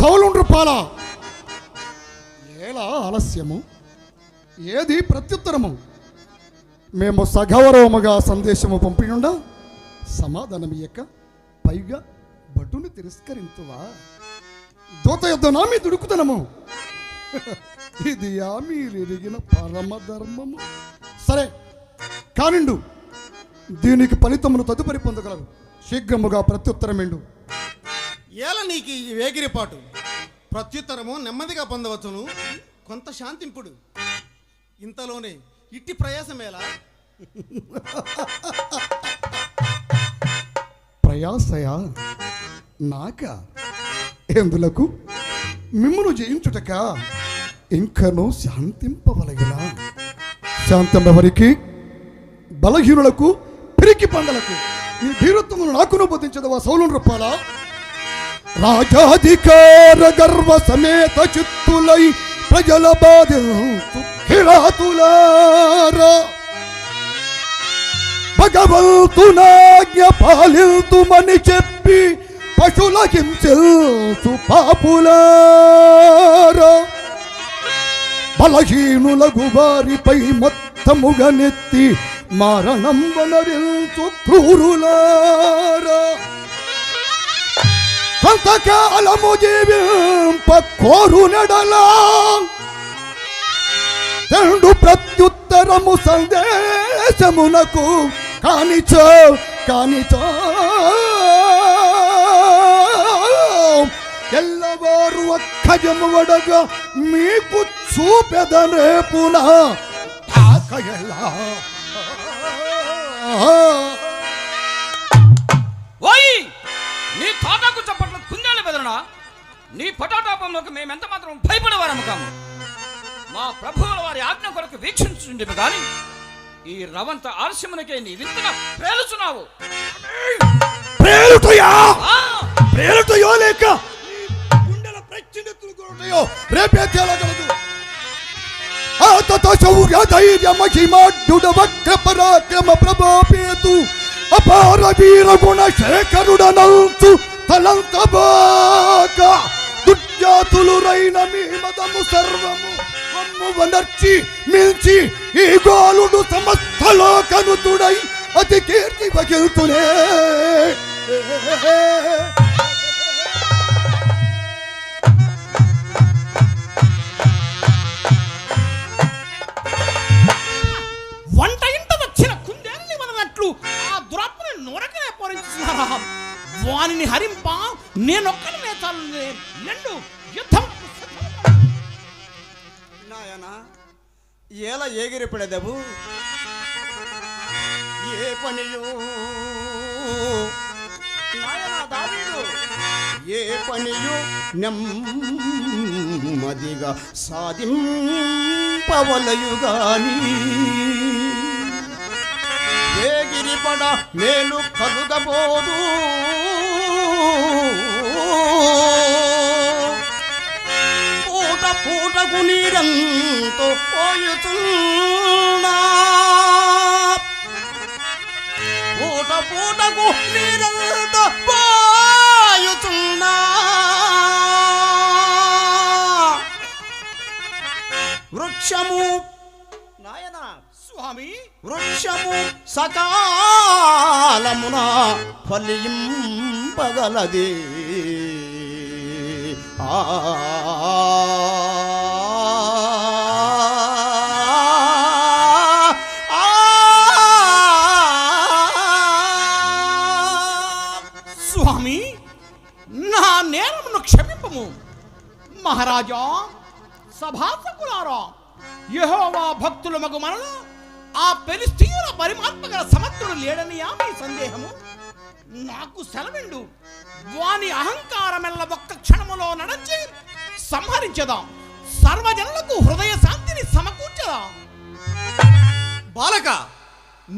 సౌలు నృపాల, ఎలా ఆలస్యము? ఏది ప్రత్యుత్తరము? మేము సగౌరవముగా సందేశము పంపినుండా సమాధానం ఇయ్యక పైగా భటుని తిరస్కరించువా? దూత యుద్ధ నామీ దుడుకుతనము. ఇది ఆమెరిగిన పరమధర్మము. సరే కానిండు, దీనికి ఫలితమును తదుపరి పొందగలరు. శీఘ్రముగా ప్రత్యుత్తరమేండు. ఏల నీకు ఈ వేగిరిపాటు? ప్రత్యుత్తరము నెమ్మదిగా పొందవచ్చును, కొంత శాంతింపుడు. ఇంతలోనే ఇట్టి ప్రయాసమేలా? ప్రయాసయా నాక? ఎందులకు? మిమ్మును జయించుటక ఇంకనూ శాంతింపవలగిన. శాంతం ఎవరికి? బలహీనులకు, పిరికి పందలకు. ఈ భీరత్వమును నాకును బోధించదవా సౌలు నృపాల? రాజాధికార గర్వ సమేత చిత్తులై ప్రజల బాధింతు కిరాతులారా, భగవంతునాజ్ఞ పాలిల్తుమని చెప్పి పశుల హింసిల్చు పాపులారా, బలహీనులకు వారిపై మొత్తముగా నెత్తి మరణం వనరించు క్రూరులారా, కొంతకాలము జీవింప కోరునెడలా రెండు ప్రత్యుత్తరము సందేశమునకు కానిచో ఎల్లవారు అక్కజము వడగా మీకు చూపెదరేపున ఓయ్, నీ తాటాకు చప్పట్లు కుందేలు బెదరనా? నీ పటాటాపంలోకి మేమెంత మాత్రం భయపడేవారము కాము. మా ప్రభువుల వారి ఆజ్ఞ కొరకు వీక్షించుండేవి కానీ ఈ రవంత ఆలస్యమునకే నీ వింతగా ప్రేలుచున్నావు. ప్రేలుటయో లేక గుండెల ప్రశ్నెత్తులుకోటయో రేపే తేలగలదు. ఆతత శౌర్య ధైర్య మహిమాఢ్యుడ వక్ర పరాక్రమ ప్రభాపేతు అపార వీర గుణ శేఖరుడనంతు తలంతబాక దుర్జాతులు రైన మీ మదము సర్వము వనర్చి మిల్చి ఈ గోలుడు సమస్త లోకనుతుడై అతి కీర్తి వగిల్తునే. వంట ఇంట వచ్చిన కుందేల్ని వననట్లు ఆ దురాత్మని నోరకనే పోరించున్నారా? వానిని హరింప నేనొక్కని నేతాను. నిండు యుద్ధం నాయనా, ఎలా ఏగిరిపడదవు? ఏ పనియో నాయనా దావీదు, ఏ పనియో నెమ్మదిగా సాధింపవలయుగాని ఏగిరిపడ మేలు కలుగబోదు. పూటకు నీరంతో పోయుచున్నా, పూటకు నీరంతో పోయుచున్నా. వృక్షము నాయనా స్వామి, వృక్షము సకాలమున ఫలింపగలదే. స్వామి, నా నేరమును క్షమింపము. మహారాజా, సభాసకులారా, యెహోవా భక్తుల మగు మనలో ఆ ఫిలిష్తీయుల పరిమాత్మ గల సమర్థుడు లేడని మీ సందేహము? నాకు సెలవిండు. వాని అహంకారమెల్ల ఒక్క క్షణములో నడచి సంహరించదాం. సర్వజనులకు హృదయ శాంతిని సమకూర్చదా. బాలక,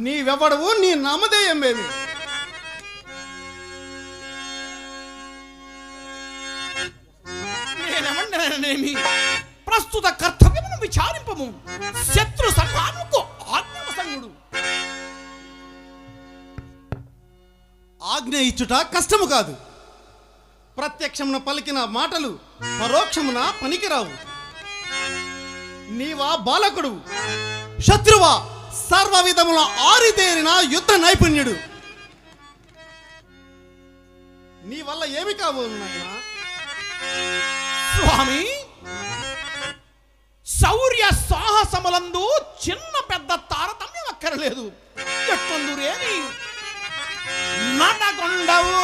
నీవెవడవు? నీ నామధేయమేమి? నేనేమి ప్రస్తుత కర్తవ్యమును విచారింపము. శత్రు సంహారముకు ఆజ్ఞావసంగుడు. ఆజ్ఞ ఇచ్చుట కష్టము కాదు, ప్రత్యక్షమున పలికిన మాటలు పరోక్షమున పనికిరావు. నీవా బాలకుడు, శత్రువా సర్వ విధముల ఆరితేరిన యుద్ధ నైపుణ్యుడు. నీ వల్ల ఏమి కాబోలు నాయనా? స్వామి, శౌర్య సాహసములందు చిన్న పెద్ద తారతమ్యం అక్కరలేదు. ఎట్టుందురేని నడగొండవు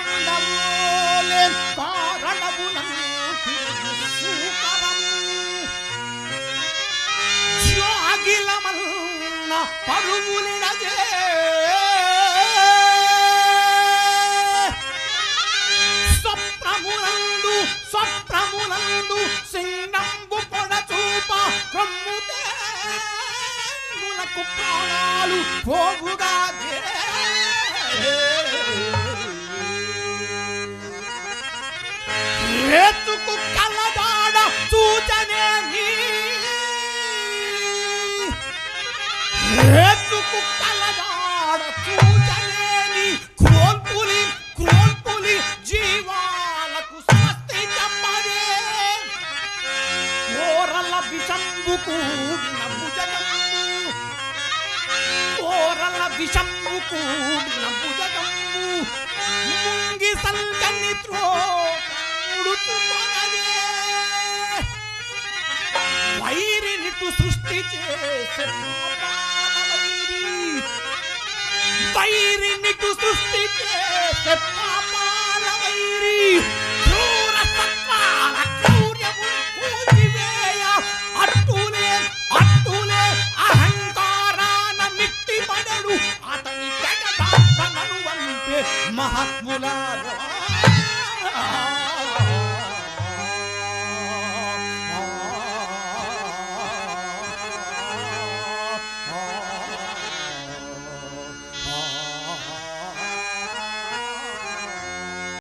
నడగొండవోలే కారణములను సూకరము జ్వాగిలమన్న పరుగులిడగే స్వప్నములందు సింగంబు పొడచూప క్రమ్ములకు ప్రాణాలు పోగుగా రేతుకు కలదాడ సూచనే రేతుకు కలదాడ సూచనేని క్రోల్పులి జీవాలకు స్వస్తి చెప్పదే కోరల విషంబు కూడిన భుజగంబు కోరల విషంబు కూడిన భుజగంబు ముంగి సంకని వైరినిటు సృష్టి చేసే వైరినిటు సృష్టి చేసే పాపాల వైరి క్రూర సత్వాల క్రౌర్యము కూచివేయ అట్టులే అహంకారాన మిట్టి పడడు అతని జగదాత్మను వంపే మహాత్ములారా.